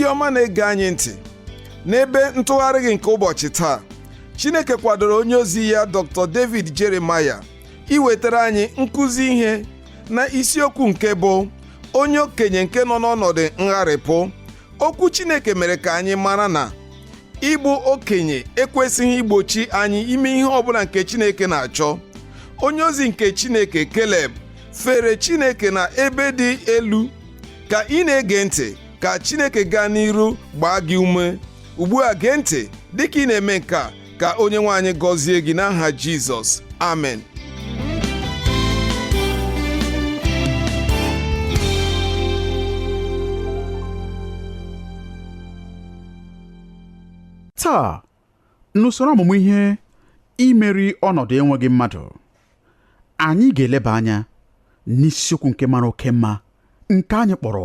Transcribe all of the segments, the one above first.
ndị ọma na-ege anyị ntị n'ebe ntụgharị gị nke ụbọchị taa, Chineke kwadoro onye ozi ya Dr. David Jeremiah iwetara anyị nkụzi ihe na isiokwu nke bụ onye okenye nke nọ n'ọnọdụ ngharịpụ. Okwu Chineke mere ka anyị mara na ịbụ okenye ekwesịghị igbochi anyị ime ihe ọbụla nke Chineke na-achọ. Onye ozi nke Chineke Caleb fere Chineke na ebe dị elu. Ka ị na-ege ntị, ka Chineke gaa n'iru gbaa gị ume. Ugbu a gee ntị dịka ị na-eme nke a, ka onye nwe anyị gọzie gị n'aha Jizọs. Amen. Taa, n'usoro ọmụmụ ihe imeri ọnọdụ enweghị mmadụ, anyị ga-eleba anya n'isiokwu nke mara oke mma nke anyị kpọrọ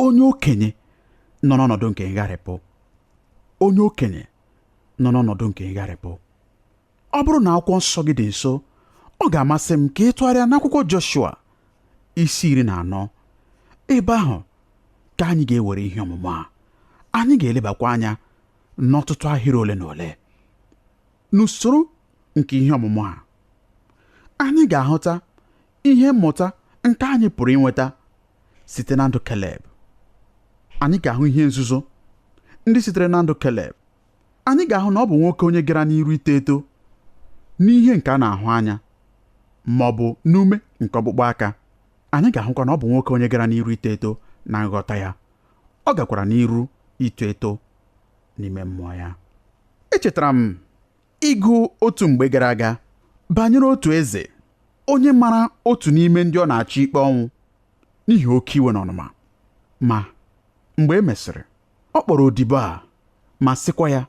onye okenye nọ n'ọnọdụ nke ngharịpụ. Onye okenye nọ n'ọnọdụ nke ngharịpụ. Ọ bụrụ na akwụkwọ nsọ gị dị nso, ọ ga-amasị m ka ị tụgharịa n'akwụkwọ Joshua isi 14. Ebe ahụ ka anyị ga-ewere ihe ọmụmụ a. Anyị ga-elebakwa anya n'ọtụtụ ahịrị ole na ole. N'usoro nke ihe ọmụmụ a, anyị ga-ahụta ihe mmụta nke anyị pụrụ inweta site na ndụ Caleb. Anyị ga-ahụ ihe nzuzo ndị sitere na ndụ Caleb. Anyị ga-ahụ na ọ bụ nwoke onye gara n'iru ito eto n'ihe nke a na-ahụ anya ma ọ bụ n'ume nke ọkpụkpọ aka. Anyị ga-ahụkwa na ọ bụ nwoke onye gara n'iru ito eto na nghọta ya. Ọ gakwara n'iru ito eto n'ime mmụọ ya. Echetara m ịgụ otu mgbe gara aga banyere otu eze onye mara otu n'ime ndị ọ na-achọ ikpe ọnwụ n'ihi oke iwe na ọnụma. Ma mgbe e mesịrị, ọ kpọrọ odibo a ma sịkwa ya,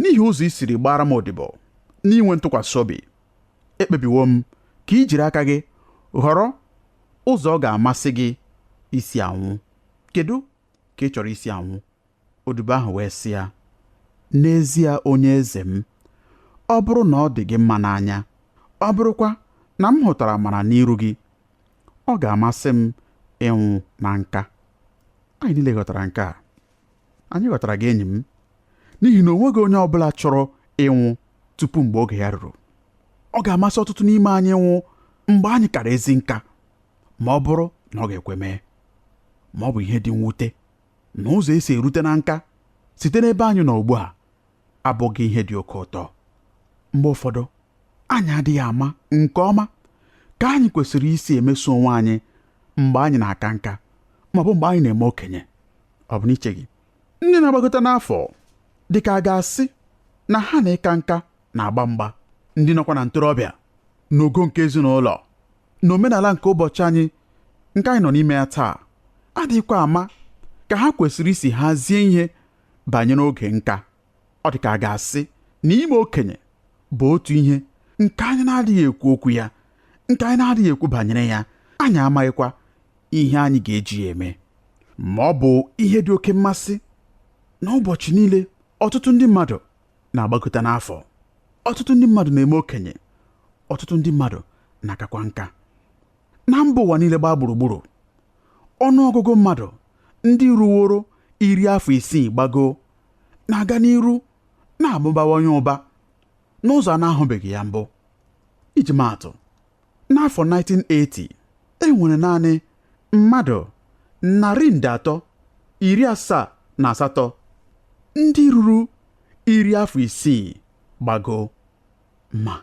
n'ihi ụzọ i siri gbara m odibo n'inwe ntụkwasị obi, ekpebiwo m ka i jiri aka gị họrọ ụzọ ọ ga-amasị gị isi anwụ. Kedu ka ị chọrọ isi anwụ? Odibo ahụ wee sị ya, n'ezie onye eze m, ọ bụrụ na ọ dị gị mma n'anya, ọ bụrụkwa na m hụtara amara n'iru gị, ọ ga-amasị m ịnwụ na nka. Anyị niile ghọtara nke a. Anyị ghọtara gị, enyi m, n'ihi na o nweghị onye ọ bụla chọrọ ịnwụ tupu mgbe oge ya ruru. Ọ ga-amasị ọtụtụ n'ime anyị ịnwụ mgbe anyị kara ezi nka, ma ọ bụrụ na ọ ga-ekwe mee. Ma ọ bụ ihe dị mwute na ụzọ esi erute na nka site n'ebe anyị nọ ugbu a abụghị ihe dị oke ụtọ. Mgbe ụfọdụ, anyị adịghị ama nke ọma ka anyị kwesịrị isi emeso onwe anyị mgbe anyị na-aka nka ma ọ bụ mgbe anyị na-eme okenye. Ọ bụ n'iche gị, ndị na-agbagota n'afọ dị ka a ga-asị na ha na-ịka nka na-agba mgba. Ndị nọkwa na ntorobịa, n'ogo nke ezinụlọ, na omenala nke ụbọchị anyị nke anyị nọ n'ime ya taa, adịghịkwa ama ka ha kwesịrị isi hazie ihe banyere oge nka. Ọ dị ka a ga-asị na ime okenye bụ otu ihe nke anyị na-adịghị ekwu okwu ya, nke anyị na-adịghị ekwu banyere ya. Anyị amaghịkwa ihe anyị ga-eji ya eme. Ma ọ bụ ihe dị oke mmasị na ụbọchị niile ọtụtụ ndị mmadụ na-agbakọta n'afọ. Ọtụtụ ndị mmadụ na-eme okenye. Ọtụtụ ndị mmadụ na-akakwa nka. Na mba ụwa niile gbaa gburugburu, ọnụọgụgụ mmadụ ndị ruworo 60 gbagoo na-aga n'iru na-amụbawanye ụba n'ụzọ a na-ahụbeghị ya mbụ. Iji maatụ, n'afọ 1980, e nwere naanị mmadụ 378 ndị ruru 60 gbagoo. Ma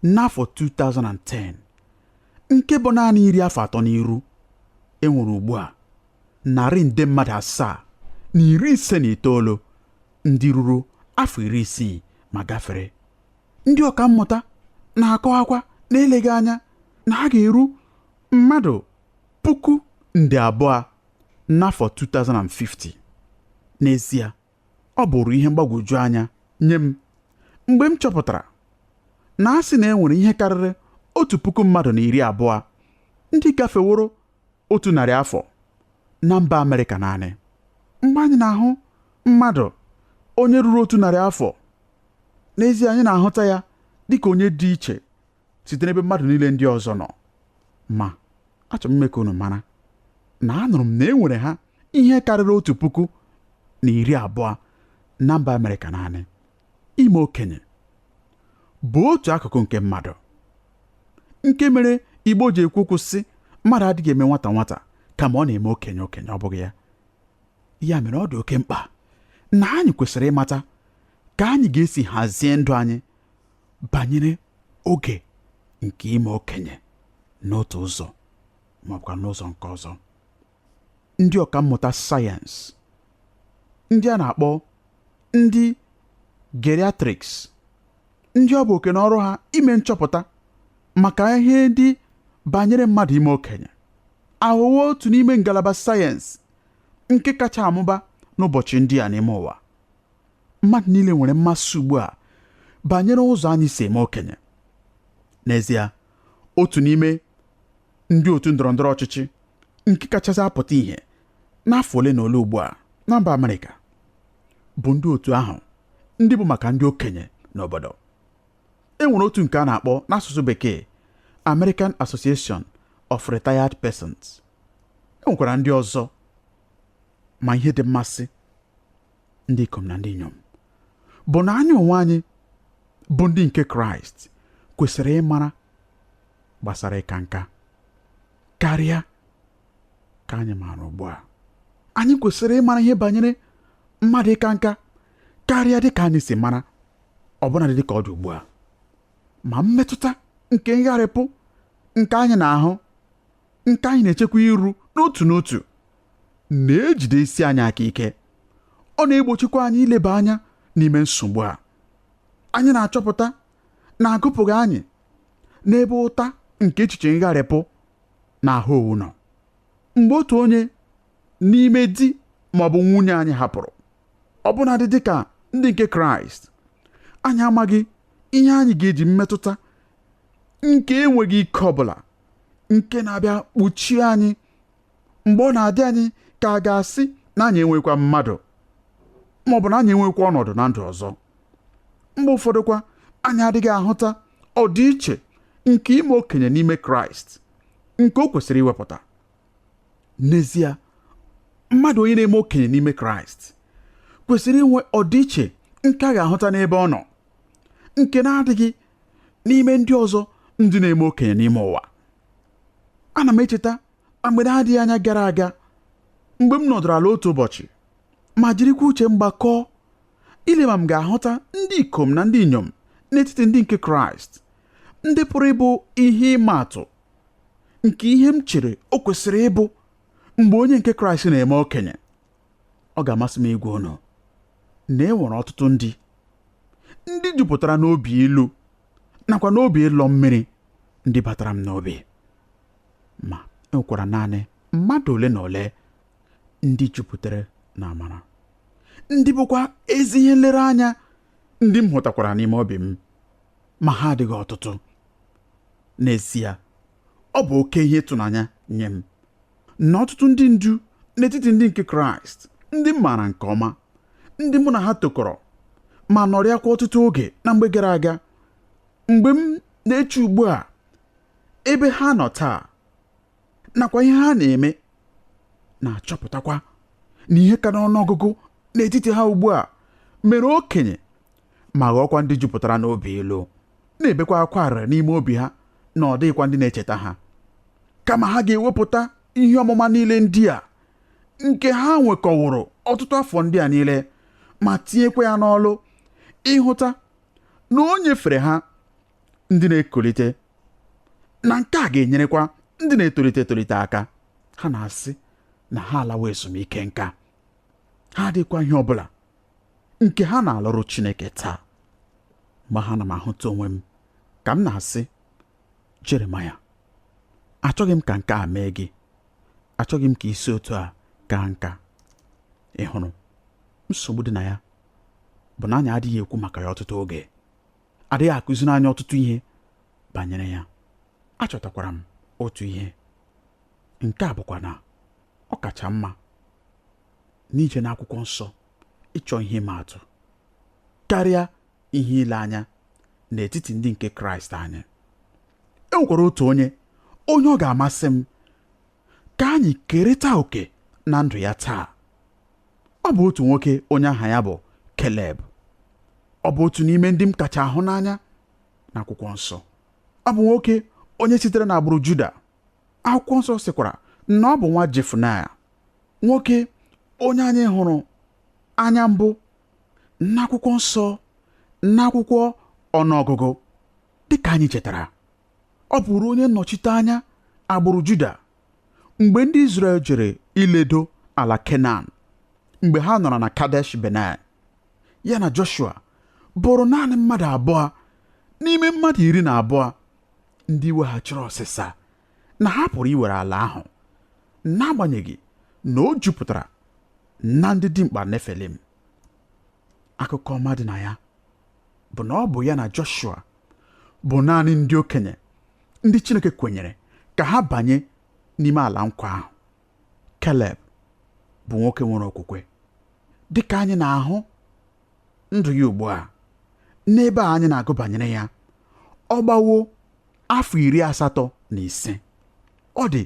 n'afọ 2010, nke bụ naanị 3 n'iru, e nwere ugbu a 759 ndị ruru afọ 60 ma gafere. Ndị ọka mmụta na-akọwakwa na-eleghị anya na ha ga-eru mmadụ 2,000 n'afọ 2050. N'ezie, ọ bụrụ ihe mgbagwoju anya nye m mgbe m chọpụtara na a sị na e nwere ihe karịrị 1,000 mmadụ na 20 ndị gafeworo 100 afọ na mba Amerịka naanị. Mgbe anyị na-ahụ mmadụ onye ruru 100 afọ, n'ezie anyị na-ahụta ya dịka onye dị iche site n'ebe mmadụ niile ndị ọzọ nọ. Ma achọrọ m ime ka unu mara na anụrụ m na e nwere ha ihe karịrị 1,000 na 20 na mba Amerịka naanị. Ime okenye bụ otu akụkụ nke mmadụ, nke mere Igbo ji ekwu okwu sị mmadụ adịghị eme nwata nwata kama ọ na-eme okenye okenye, ọ bụghị ya? Ya mere ọ dị oke mkpa na anyị kwesịrị ịmata ka anyị ga-esi hazie ndụ anyị banyere oge nke ime okenye n'otu ụzọ maọbụ n'ụzọ nke ọzọ. Ndị ọkammụta sayensị, ndị a na-akpọ ndị geriatrics, ndị ọ bụ oke n'ọrụ ha ime nchọpụta maka ihe ndị banyere mmadụ ime okenye, aghọwo otu n'ime ngalaba sayensị nke kacha amụba n'ụbọchị ndị a n'ime ụwa. Mmadụ niile nwere mmasị ugbu a banyere ụzọ anyị si eme okenye. N'ezie, otu n'ime ndị otu ndọrọndọrọ ọchịchị nke kachasị apụta ihe n'afọ ole na ole ugbu a na mba Amerịka bụ ndị otu ahụ ndị bụ maka ndị okenye n'obodo. E nwere otu nke a na-akpọ n'asụsụ Bekee American Association of Retired Persons. E nwekwara ndị ọzọ, ma ihe dị mmasị ndị ikom na ndị inyom bụ na anyị onwe anyị bụ ndị nke Kraịst kwesịrị ịmara gbasara ịka nka karịa ka anyị maara ugbu a. Anyị kwesịrị ịmara ihe banyere mmadụ ịka nka karịa dịka anyị si mara ọbụna dịka ọ dị ugbu a. Ma mmetụta nke ngharịpụ nke anyị na-ahụ, nke anyị na-echekwa iru n'otu n'otu, na-ejide isi anyị aka ike. Ọ na-egbochikwa anyị ileba anya n'ime nsogbu a. Anyị na-achọpụta na agụpụghị anyị n'ebe ụta nke echiche ngharịpụ na ahụ owu nọ. Mgbe otu onye n'ime di maọbụ nwunye anyị hapụrụ, ọbụnadị dịka ndị nke Kraịst, anyị amaghị ihe anyị ga-eji mmetụta nke enweghị ike ọbụla nke na-abịa kpuchie anyị, mgbe ọ na-adị anyị ka a ga-asị na anyị enwekwa mmadụ maọbụ na anyị enwekwa ọnọdụ na ndụ ọzọ. Mgbe ụfọdụkwa anyị adịghị ahụta ọdịiche nke ime okenye n'ime Kraịst nke o kwesịrị iwepụta. N'ezie, mmadụ onye na-eme okenye n'ime Kraịst kwesịrị inwe ọdịiche nke a ga-ahụta n'ebe ọ nọ, nke na-adịghị n'ime ndị ọzọ ndị na-eme okenye n'ime ụwa. Ana m echeta mgbe na-adịghị anya gara aga, mgbe m nọdụrụ ala otu ụbọchị ma jirikwa uche mgbakọọ ile ma m ga-ahụta ndị ikom na ndị inyom n'etiti ndị nke Kraịst ndị pụrụ ịbụ ihe ịma atụ nke ihe m chere o kwesịrị ịbụ mgbe onye nke Kraịst na-eme okenye. Ọ ga-amasị m ịgwa unu na e nwere ọtụtụ ndị jupụtara n'obi ilu nakwa n'obi ịlọ mmiri ndị batara m n'obi, ma e nwekwara naanị mmadụ ole na ole ndị jupụtara na amara, ndị bụkwa ezi ihe nlereanya ndị m hụtakwara n'ime obi m, ma ha adịghị ọtụtụ. N'ezie, ọ bụ oke ihe ịtụnanya nye m na ọtụtụ ndị ndu n'etiti ndị nke Kraịst ndị m maara nke ọma, ndị mụ na ha tokọrọ ma nọrịakwa ọtụtụ oge na mgbe gara aga, mgbe m na-eche ugbu a ebe ha nọ taa nakwa ihe ha na-eme, na-achọpụtakwa na ihe ka n'ọnụọgụgụ n'etiti ha ugbu a mere okenye ma ghọọkwa ndị jupụtara n'obi ilu, na-ebekwa akwa arịrị n'ime obi ha na ọ dịghịkwa ndị na-echeta ha, kama ha ga-ewepụta ihe ọmụma niile ndị a nke ha nwekọwụrụ ọtụtụ afọ ndị a niile ma tinyekwa ya n'ọlụ ịhụta na o nyefere ha ndị na-ekolite, na nke a ga-enyerekwa ndị na-etolite etolite aka. Ha na-asị na ha alawa ezumike nka, ha adịkwa ihe ọbụla nke ha na-alụrụ Chineke taa. Ma ha na m ahụta onwe m ka m na-asị, Jeremaya, achọghị m ka nke a mee gị, achọghị m ka isi otu a gaa nka. Ị hụrụ, nsogbu dị na ya bụ na anyị adịghị ekwu maka ya ọtụtụ oge, adịghị akụziri anyị ọtụtụ ihe banyere ya. Achọtakwara m otu ihe, nke a bụkwa na ọ kacha mma n'ije n'akwụkwọ nsọ ịchọ ihe ịma atụ karịa ihe ile anya n'etiti ndị nke Kraịst anyị. E nwekwara otu onye ọ ga-amasị m ka anyị kerịta oke na ndụ ya taa. Ọ ọ bụ otu nwoke onye aha ya bụ Keleb. Ọ bụ otu n'ime ndị m kacha ahụ n'anya n'akwụkwọ nsọ. Ọ bụ nwoke onye sitere n'agbụrụ Juda. Akwụkwọ nsọ sịkwara na ọ bụ nwa Jefunaya, nwoke onye anyị hụrụ anya mbụ n'akwụkwọ nsọ, n'akwụkwọ ọnụọgụgụ. Dịka anyị chetara, ọ bụrụ onye nnọchite anya agbụrụ Juda mgbe ndị Izrel jere iledo ala Kenan, mgbe ha nọrọ na Kadesh Benai. Ya na Joshua bụrụ naanị mmadụ abụọ n'ime mmadụ 12 ndị weghachiri ọsịsa na ha pụrụ iwere ala ahụ, n'agbanyeghị na o jupụtara na ndị dimkpa Nefelim. Akụkọ ọma dị na ya bụ na ọ bụ ya na Joshua bụ naanị ndị okenye ndị Chineke kwenyere ka ha banye n'ime ala nkwa ahụ. Keleb bụ nwoke nwere okwukwe. Dịka anyị na-ahụ ndụ ya ugbu a n'ebe a anyị na-agụ banyere ya, ọ gbawo afọ 85. Ọ dị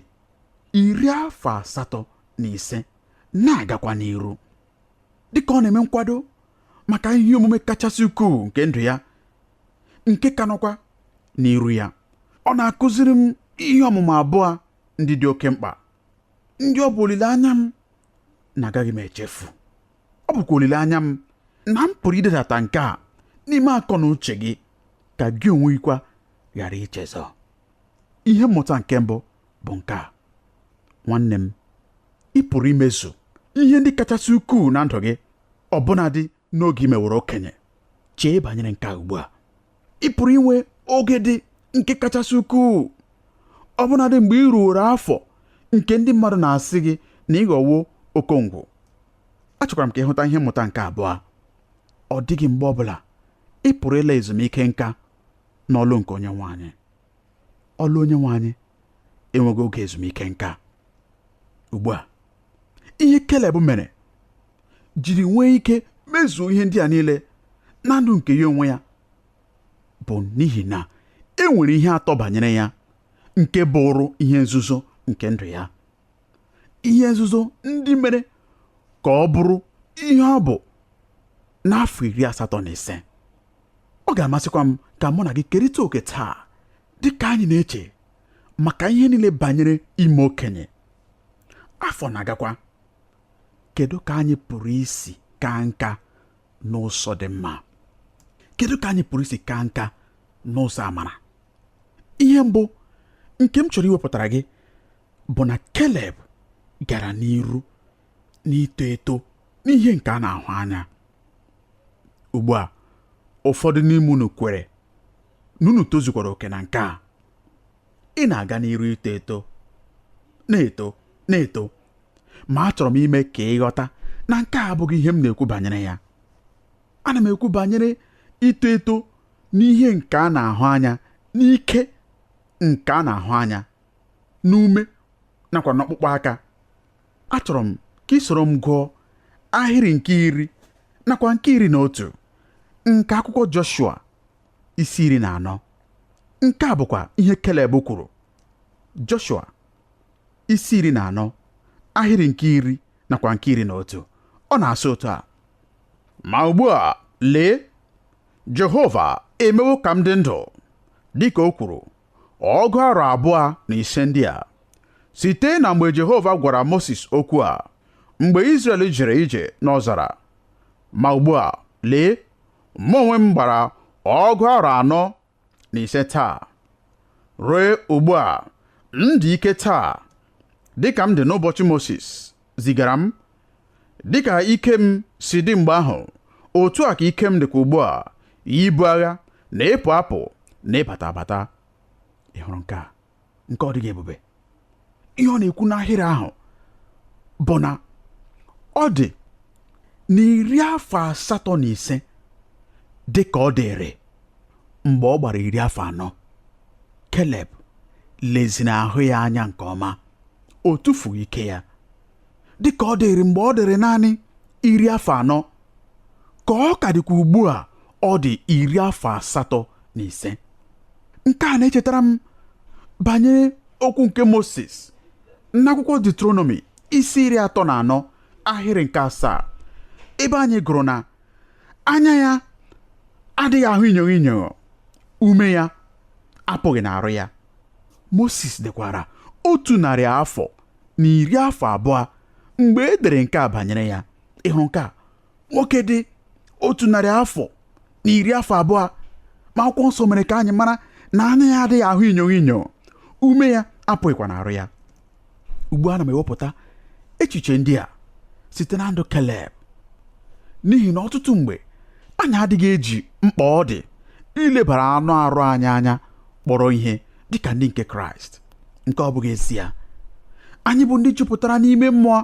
85 na-agakwa n'iru. Dịka ọ na-eme nkwado maka ihe omume kachasị ukwuu nke ndụ ya, nke ka nọkwa n'iru ya, ọ na-akụziri m ihe ọmụma abụọ ndị dị oke mkpa, ndị ọ bụ olileanya m na agaghị m echefu. Ọ bụkwa olileanya m na m pụrụ idedata nke a n'ime akọ na uche gị ka gị onwe gịkwa ghara ichezọ. Ihe mmụta nke mbụ bụ nke a: nwanne m, ị pụrụ imezu ihe ndị kachasị ukwuu na ndụ gị, ọbụnadị n'oge imeworo okenye. Chee banyere nke a ugbu a. Ị pụrụ inwe oge dị nke kachasị ukwuu, ọbụnadị mgbe ị ruoro afọ nke ndị mmadụ na-asị gị na ịghọwo okongwu. Achọkwara m ka ịhụta ihe mmụta nke abụọ. Ọ dịghị mgbe ọbụla ị pụrụ ịla ezumike nka n'ọlụ nke Onyenwe anyị. Ọlụ Onyenwe anyị enweghị oge ezumike nka. Ugbu a, ihe Keleb mere jiri nwee ike mezuo ihe ndị a niile na ndụ nke ya onwe ya bụ n'ihi na e nwere ihe atọ banyere ya nke bụrụ ihe nzuzo nke ndụ ya. Ihe nzuzo ndị mere ka ọ bụrụ ihe ọ bụ n'afọ 85. Ọ ga-amasịkwa m ka mụ na gị kerịta oke taa dịka anyị na-eche maka ihe niile banyere ime okenye. Afọ na-agakwa. Kedu ka anyị pụrụ isi kaa nka n'ụzọ dị mma? Kedu ka anyị pụrụ isi kaa nka n'ụzọ amara? Ihe mbụ nke m chọrọ iwepụtara gị bụ na Keleb gara n'iru n'ito eto n'ihe nke a na-ahụ anya. Ugbu a, ụfọdụ n'ime unu kwere na unu tozukwara oke na nke a. Ị na-aga n'iru ito eto, na-eto, ma achọrọ m ime ka ị ghọta na nke a abụghị ihe m na-ekwu banyere ya. Ana m ekwu banyere ito eto n'ihe nke a na-ahụ anya, n'ike nke a na-ahụ anya, n'ume nakwa n'ọkpụkpọ aka. Achọrọ m ka ị soro m gụọ ahịrị nke 10 nakwa nke 11 nke akwụkwọ Joshua isi 14. Nke a bụkwa ihe Keleb kwuru. Joshua isi 14 ahịrị nke 10 nakwa nke 11. Ọ na-asị otu a: ma ugbu a, lee, Jehova emewo ka m dị ndụ dịka o kwuru, 25 ndị a, site na mgbe Jehova gwara Moses okwu a, mgbe Izrel jere ije n'ọzara. Ma ugbu a, lee, mụ onwe m gbara 45 taa. Ruo ugbu a, m dị ike taa dịka m dị n'ụbọchị Moses zigara m. Dịka ike m si dị mgbe ahụ, otu a ka ike m dịkwa ugbu a, ibu agha na ịpụ apụ na ịbata abata. Ị hụrụ nke a? Nke ọ dịghị ebube. Ihe ọ na-ekwu n'ahịrị ahụ bụ na ọ dị na 85 dị ka ọ dịrị mgbe ọ gbara 40. Keleb leziri ahụ ya anya nke ọma, o tufughị ike ya. Dị ka ọ dịrị mgbe ọ dịrị naanị 40, ka ọ ka dịkwa ugbu a ọ dị 85. Nke a na-echetara m banyere okwu nke Moses n'akwụkwọ Deuteronomy isi 34 ahịrị nke 7, ebe anyị gụrụ na anya ya adịghị ahụ inyogho inyogho, ume ya apụghị n'arụ ya. Moses dịkwara 120 afọ mgbe e dere nke a banyere ya. Ịhụ nke a, nwoke dị 120 afọ, ma akwụkwọ nsọ mere ka anyị mara na anya ya adịghị ahụ inyogho inyogho, ume ya apụghịkwa n'arụ ya. Ugbu a na m ewepụta echiche ndị a site na ndụ Keleb, n'ihi na ọtụtụ mgbe anyị adịghị eji mkpa ọ dị ilebara anụ arụ anyị anya kpọrọ ihe dịka ndị nke Kraịst. Nke ọ bụghị ezi ya. Anyị bụ ndị jupụtara n'ime mmụọ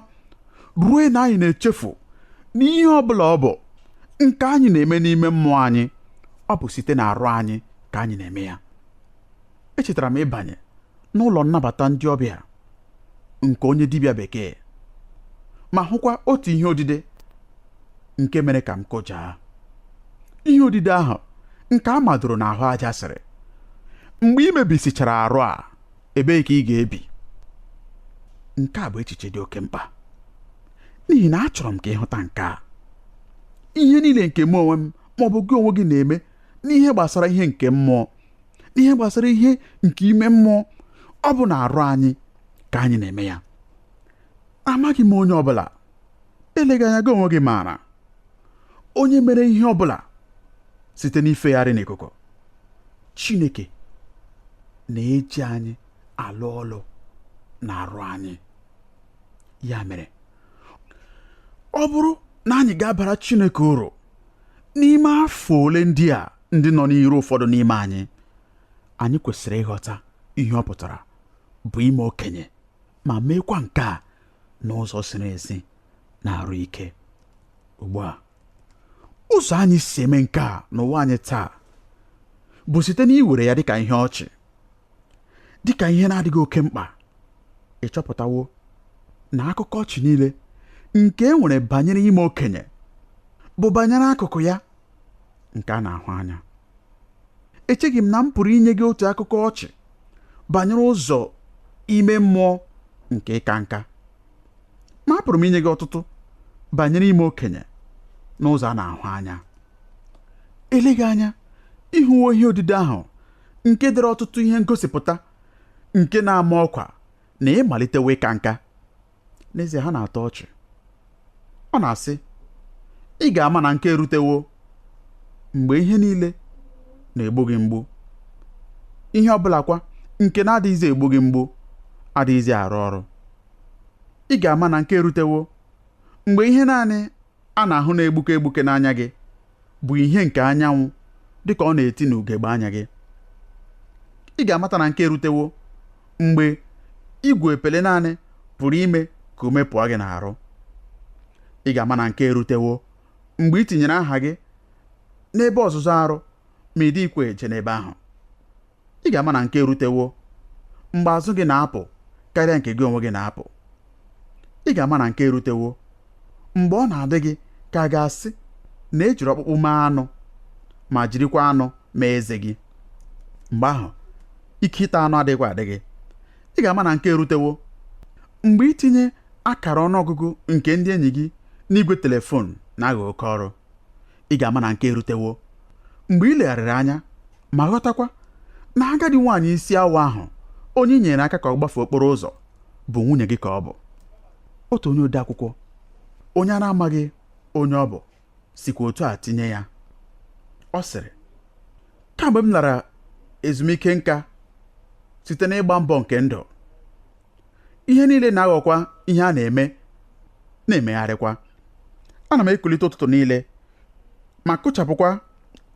ruo na anyị na-echefu n'ihe ọ bụla ọ bụ nke anyị na-eme n'ime mmụọ anyị, ọ bụ site na arụ anyị ka anyị na-eme ya. Echetara m ịbanye n'ụlọ nnabata ndị ọbịa nke onye dibịa bekee, ma hụkwa otu ihe odide nke mere ka m kụjaa. Ihe odide ahụ nke a madoro n'ahụ aja sịrị, mgbe ị mebisichara arụ a, ebee ka ị ga-ebi? Nke a bụ echiche dị oke mkpa, n'ihi na achọrọ m ka ịhụta nke a. Ihe niile nke m onwe m maọbụ gị onwe gị na-eme n'ihe gbasara ihe nke mmụọ, n'ihe gbasara ihe nke ime mmụọ, ọ bụ na arụ anyị ka anyị na-eme ya. Amaghị m onye ọbụla, eleghị anya gị onwe gị maara onye mere ihe ọbụla site n'ifegharị n'ikuku. Chineke na-eji anyị alụ ọlụ na arụ anyị. Ya mere, ọ bụrụ na anyị ga-abara Chineke uru n'ime afọ ole ndị a ndị nọ n'iru ụfọdụ n'ime anyị kwesịrị ịghọta ihe ọ pụtara bụ ime okenye, ma meekwa nke a n'ụzọ siri ezi na arụ ike. Ugbu a, ụzọ anyị si eme nke a n'ụwa anyị taa bụ site n'iwere ya dịka ihe ọchị, dịka ihe na-adịghị oke mkpa. Ịchọpụtawo na akụkọ ọchị niile nke e nwere banyere ime okenye bụ banyere akụkụ ya nke a na-ahụ anya. Echeghị m na m pụrụ inye gị otu akụkọ ọchị banyere ụzọ ime mmụọ nke ịka nka, ma apụrụ m inye gị ọtụtụ banyere ime okenye n'ụzọ a na-ahụ anya. Eleghị anya, ịhụwo ihe odide ahụ nke dere ọtụtụ ihe ngosipụta nke na-ama ọkwa na ịmalitewo ịka nka. N'ezie, ha na-atọ ọchị. Ọ na-asị, ị ga-ama na nke erutewo mgbe ihe niile na-egbu gị mgbu. Ihe ọbụla kwa nke na-adịghịzi egbu gị mgbu adịghịzi arụ ọrụ. Ị ga-ama na nke erutewo mgbe ihe naanị a na-ahụ na-egbuke egbuke n'anya gị bụ ihe nke anyanwụ dịka ọ na-eti n'ugegbe anya gị. Ị ga-amata na nke erutewo mgbe igwe epele naanị pụrụ ime ka ume pụọ gị n'arụ. Ị ga-ama na nke erutewo mgbe i tinyere aha gị n'ebe ọzụzụ arụ ma ị dịkwa eje n'ebe ahụ. Ị ga-ama na nke erutewo mgbe azụ gị na-apụ karịa nke gị onwe gị na-apụ. Ị ga-ama na nke erutewo mgbe ọ na-adị gị ka a ga-asị na ejiri ọkpụkpụ mee anụ ma jirikwa anụ mee eze gị. Mgbe ahụ, ike ịta anụ adịghịkwa adị gị. Ị ga-ama na nke erutewo mgbe itinye akara ọnụọgụgụ nke ndị enyi gị n'igwe telefon na-aghọ oke ọrụ. Ị ga-ama na nke erutewo mgbe ị legharịrị anya ma ghọtakwa na agadi nwaanyị isi awọ ahụ onye i nyere aka ka ọ gbafee okporo ụzọ bụ nwunye gị ka ọ bụ. Otu onye ode akwụkwọ, onye a na-amaghị onye ọ bụ, sikwa otu a tinye ya. Ọ sịrị, kamgbe m lara ezumike nka site n'ịgba mbọ nke ndụ, ihe niile na-aghọkwa ihe a na-emegharịkwa. Ana m ekulite ụtụtụ niile ma kụchapụkwa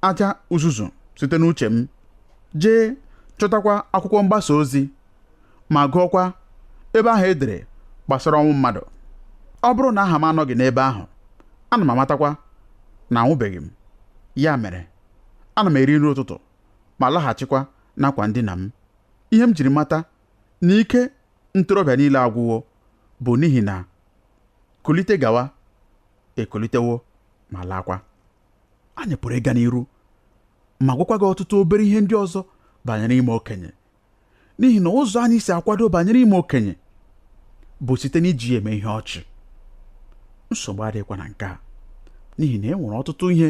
aja uzuzu site n'uche m, jee chọtakwa akwụkwọ mgbasa ozi ma gụọkwa ebe ahụ edere gbasara ọnwụ mmadụ. Ọ bụrụ na aha m anọghị n'ebe ahụ, ana m amatakwa na anwụbeghị m. Ya mere, ana m eri nri ụtụtụ ma laghachikwa n'akwa ndina m. Ihe m jiri mata na ike ntorobịa niile agwụwo bụ n'ihi na kulite gawa ekulitewo ma lakwa. Anyị pụrụ ịga n'iru ma gwakwa gị ọtụtụ obere ihe ndị ọzọ banyere ime okenye, n'ihi na ụzọ anyị si akwado banyere ime okenye bụ site n'iji eme ihe ọchị. Nsogbu adịghịkwa na nke a, n'ihi na e nwere ọtụtụ ihe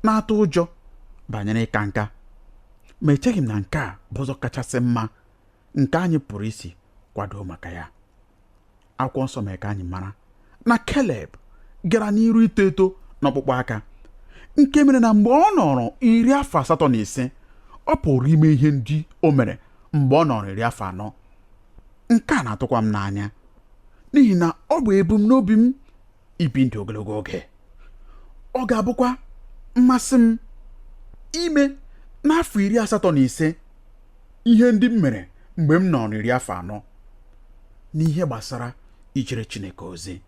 na-atụ ụjọ banyere ịka nka, ma echeghị m na nke a bụ ụzọ kachasị mma nke anyị pụrụ isi kwado maka ya. Akwụkwọ nsọ mere ka anyị mara na Keleb gara n'iru ito eto n'ọkpụkpụ aka, nke mere na mgbe ọ nọrọ 85, ọ pụrụ ime ihe ndị o mere mgbe ọ nọrọ 40. Nke a na-atụkwa m n'anya n'ihi na ọ bụ ebumnobi m ibi ndụ ogologo oge. Ọ ga-abụkwa mmasị m ime n'afọ 85 ihe ndị m mere mgbe m nọ 40 n'ihe gbasara ijere Chineke ozi.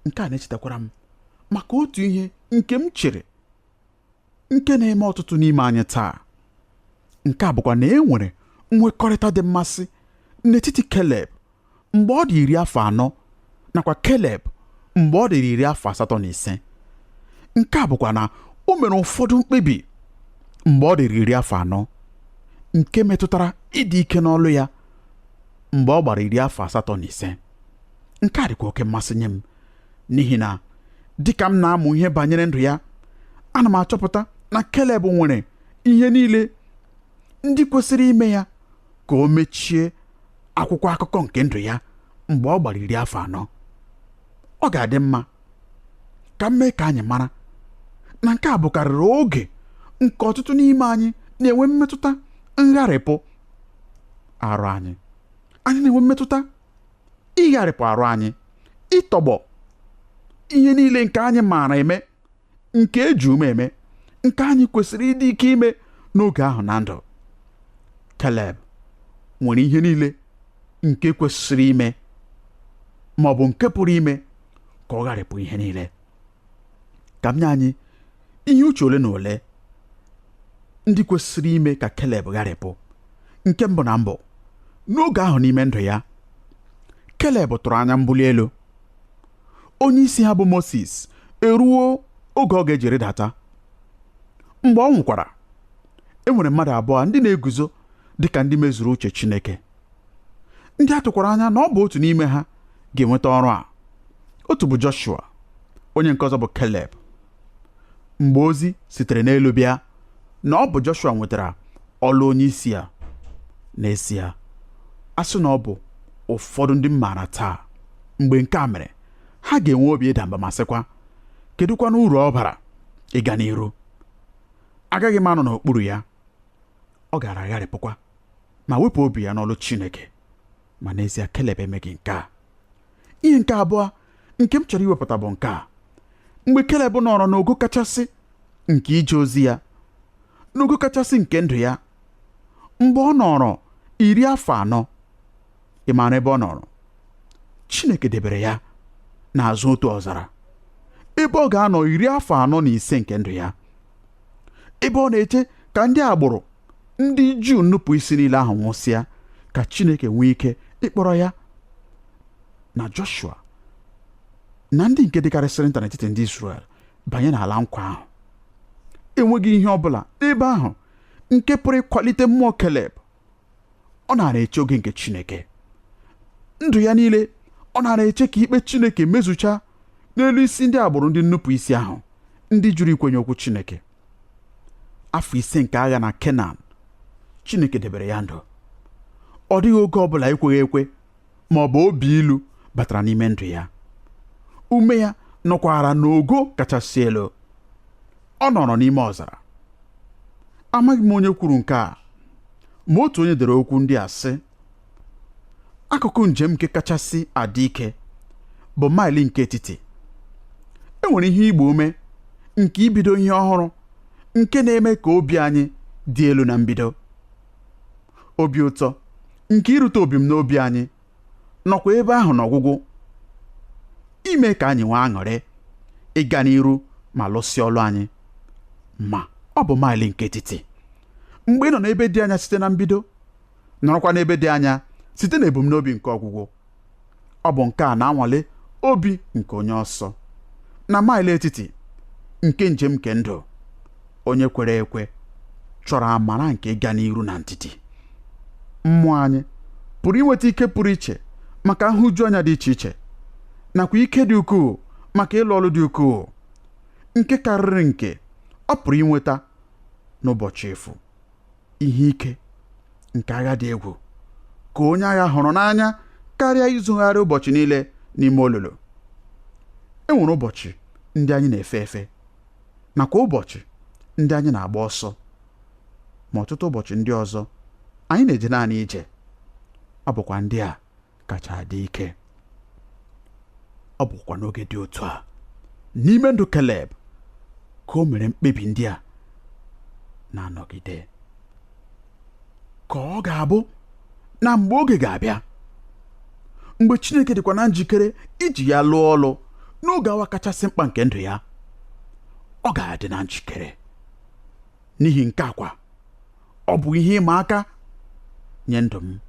Nke a na-echetakwara m maka otu ihe nke m chere nke na-eme ọtụtụ n'ime anyị taa. Nke a bụkwa na e nwere nwekọrịta dị mmasị n'etiti Keleb mgbe ọ dị 40 nakwa Keleb mgbe ọ dị 85. Nke a bụkwa na o mere ụfọdụ mkpebi mgbe ọ dị 40 nke metụtara ịdị ike n'ọlụ ya mgbe ọ gbara 85. Nke a dịkwa oke mmasị nye m n'ihi na dịka m na-amụ ihe banyere ndụ ya, ana m achọpụta na Keleb nwere ihe niile ndị kwesịrị ime ya ka o mechie akwụkwọ akụkọ nke ndụ ya mgbe ọ gbara 40. Ọ ga-adị mma ka m mee ka anyị mara na nke a bụkarịrị oge nke ọtụtụ n'ime anyị na-enwe mmetụta ngharịpụ arụ anyị na-enwe mmetụta ịgharịpụ arụ anyị, ịtọgbọ ihe niile nke anyị maara eme, nke eji ume eme, nke anyị kwesịrị ịdị ike ime n'oge ahụ na ndụ. Keleb nwere ihe niile nke kwesịrị ime ma ọ bụ nke pụrụ ime ka ọ gharịpụ ihe niile. Ka m nye anyị ihe uche ole na ole ndị kwesịrị ime ka Keleb gharịpụ. Nke mbụ na mbụ, n'oge ahụ n'ime ndụ ya, Keleb tụrụ anya mbuli elu. Onye isi ha bụ Moses eruo oge ọ ga-eji rịdata. Mgbe ọ nwụkwara, e nwere mmadụ abụọ ndị na-eguzo dịka ndị mezuru uche Chineke, ndị a tụkwara anya na ọ bụ otu n'ime ha ga-enweta ọrụ a. Otu bụ Joshua, onye nke ọzọ bụ Keleb. Mgbe ozi sitere n'elu bịa na ọ bụ Joshua nwetara ọlụ onye isi ya, n'ezie a sị na ọ bụ ụfọdụ ndị maara taa mgbe nke a mere ha ga-enwe obi ịda mba ma sịkwa, kedụkwana uru ọ bara ịga n'iru? Agaghị m anọ n'okpuru ya. Ọ gara agharịpụkwa ma wepụ obi ya n'ọlụ Chineke. Ma n'ezie Keleb emeghị nke a. Ihe nke abụọ nke m chọrọ iwepụta bụ nke a. Mgbe Keleb nọrọ n'ogo kachasị nke ije ozi ya, n'ogo kachasị nke ndụ ya, mgbe ọ nọrọ 40, ị maara ebe ọ nọrọ? Chineke debere ya n'azụ otu ọzara, ebe ọ ga-anọ 45 nke ndụ ya, ebe ọ na-eche ka ndị agbụrụ ndị Juu nnupụ isi niile ahụ nwụsịa, ka Chineke nwee ike ịkpọrọ ya na Joshua na ndị nke dịkarịsịrị nta n'etiti ndị Israel banye n'ala nkwa ahụ. Enweghị ihe ọ bụla n'ebe ahụ nke pụrụ ịkwalite mmụọ Keleb. Ọ nara eche oge nke Chineke. Ndụ ya niile ọ nara eche ka ikpe Chineke mezucha n'elu isi ndị agbụrụ ndị nnupụ isi ahụ, ndị jụrụ ikwenye okwu Chineke. Afọ 5 nke agha na Kenan, Chineke debere ya ndụ. Ọ dịghị oge ọ bụla ekweghị ekwe ma ọ bụ obi ilu batara n'ime ndụ ya. Ume ya nọkwara n'ogo kachasị elu. Ọ nọrọ n'ime ọzara. Amaghị m onye kwuru nke a, ma otu onye dere okwu ndị a sị, akụkụ njem nke kachasị adị ike bụ maịlị nke etiti. E nwere ihe igba ume nke ibido ihe ọhụrụ nke na-eme ka obi anyị dị elu na mbido. Obi ụtọ nke irute ebumnobi anyị nọkwa ebe ahụ n'ọgwụgwụ, ime ka anyị nwee aṅụrị ịga n'iru ma lụsịa ọlụ anyị. Ma ọ bụ maịlị nke etiti, mgbe ị nọ n'ebe dị anya site na mbido, nọrọkwa n'ebe dị anya site na ebumnobi nke ọgwụgwụ. Ọ bụ nke a na-anwale obi nke onye ọsọ. Na maịlị etiti nke njem nke ndụ, onye kwere ekwe chọrọ amara nke ịga n'iru na ndidi. Mmụọ anyị pụrụ inweta ike pụrụ iche maka nhụju anya dị iche iche, nakwa ike dị ukwuu maka ịlụ ọlụ dị ukwuu. nke karịrị nke ọ pụrụ inweta n'ụbọchị efu. Ihe ike nke agha dị egwu ka onye agha hụrụ n'anya karịa izugharị ụbọchị niile n'ime olulu. E nwere ụbọchị ndị anyị na-efe efe nakwa ụbọchị ndị anyị na-agba ọsọ, ma ọtụtụ ụbọchị ndị ọzọ anyị na-eje naanị ije. Ọ bụkwa ndị a kacha adị ike. Ọ bụkwa n'oge dị otu a n'ime ndụ Keleb ka o mere mkpebi ndị a na-anọgide. Ka ọ ga-abụ na mgbe oge ga-abịa, mgbe Chineke dịkwa na njikere iji ya lụọ ọlụ n'oge awa kachasị mkpa nke ndụ ya, ọ ga-adị na njikere. N'ihi nke akwa, ọ bụ ihe ịma aka nye ndụ m.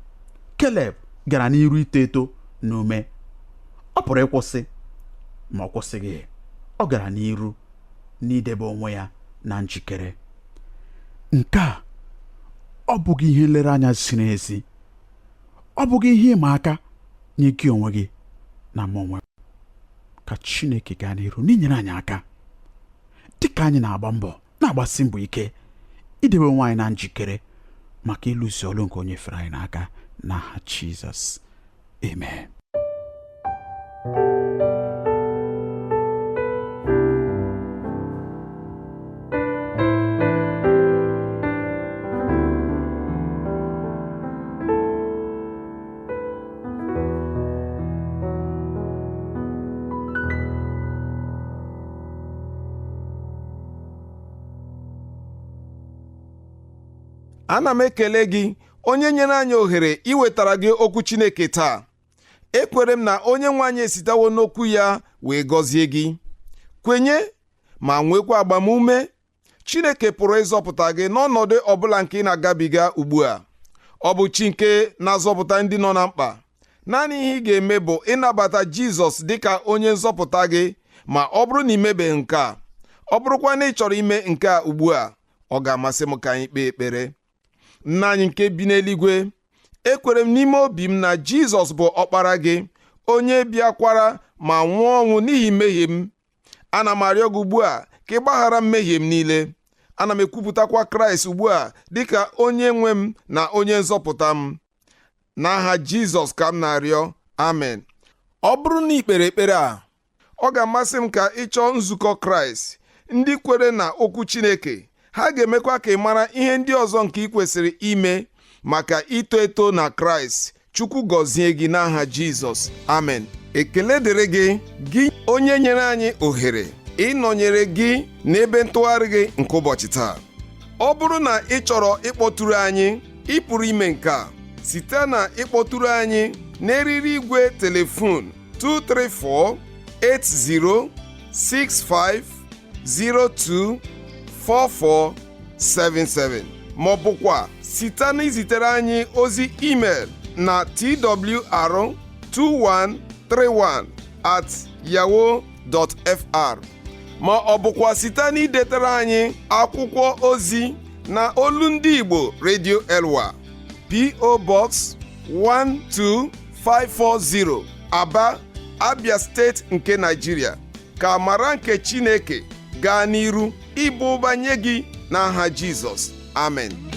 Keleb gara n'iru ito eto n'ume. Ọ pụrụ ịkwụsị, ma ọ kwụsịghị. Ọ gara n'iru n'idebe onwe ya na njikere. Nke a ọ bụghị ihe nlereanya ziri ezi? Ọ bụghị ihe ịma aka nye gị onwe gị na m onwe? Ka Chineke gaa n'iru n'inyere anyị aka dịka anyị na-agba mbọ na-agbasi mbọ ike idebe onwe anyị na njikere maka ịlụsi ọlụ nke onye fere anyị n'aka, n'aha Jizọs. Amen. Ana m ekele gị onye nyere anyị ohere iwetara gị okwu Chineke taa. Ekwere m na onye nwe anyị esitewo n'okwu ya wee gọzie gị. Kwenye ma nwekwa agbamume. Chineke pụrụ ịzọpụta gị n'ọnọdụ ọbụla nke ị na-agabiga ugbu a. Ọ bụ chi nke na-azọpụta ndị nọ na mkpa. Naanị ihe ị ga-eme bụ ịnabata Jizọs dịka onye nzọpụta gị. Ma ọ bụrụ na imebeghị nke a, ọ bụrụkwa na ị chọrọ ime nke a ugbu a, ọ ga-amasị m ka anyị kpee ekpere. Nna anyị nke bi n'eluigwe, ekwere m n'ime obi m na Jizọs bụ ọkpara gị, onye bịakwara ma nwụọ ọnwụ n'ihi mmehie m. Ana m arịọ gị ugbu a ka ị gbaghara mmehie m niile. Ana m ekwupụtakwa Kraịst ugbu a dịka onye nwe m na onye nzọpụta m. N'aha Jizọs ka m na-arịọ, amen. Ọ bụrụ na ị kpere ekpere a, ọ ga-amasị m ka ị chọọ nzukọ Kraịst ndị kwere na okwu Chineke. Ha ga-emekwa ka ị mara ihe ndị ọzọ nke ị kwesịrị ime maka ito eto na Kraịst. Chukwu gọzie gị n'aha Jizọs, amen. Ekele dịrị gị, gị onye nyere anyị ohere ịnọnyere gị n'ebe ntụgharị gị nke ụbọchị taa. Ọ bụrụ na ị chọrọ ịkpọtụrụ anyị, ị pụrụ ime nke a site na ịkpọtụrụ anyị n'eriri igwe telefon 234-8065024477 ma ọ bụkwa site na izitere anyị ozi email na twr2131@yahoo.fr ma ọ bụkwa site na idetara anyị akwụkwọ ozi na Olu Ndị Igbo Radio Elwa, P.O. Box 12540 Aba, Abia Steeti nke Nigeria. Ka amara nke Chineke gaa n'iru ịba ụba nye gị n'aha Jizọs, amen.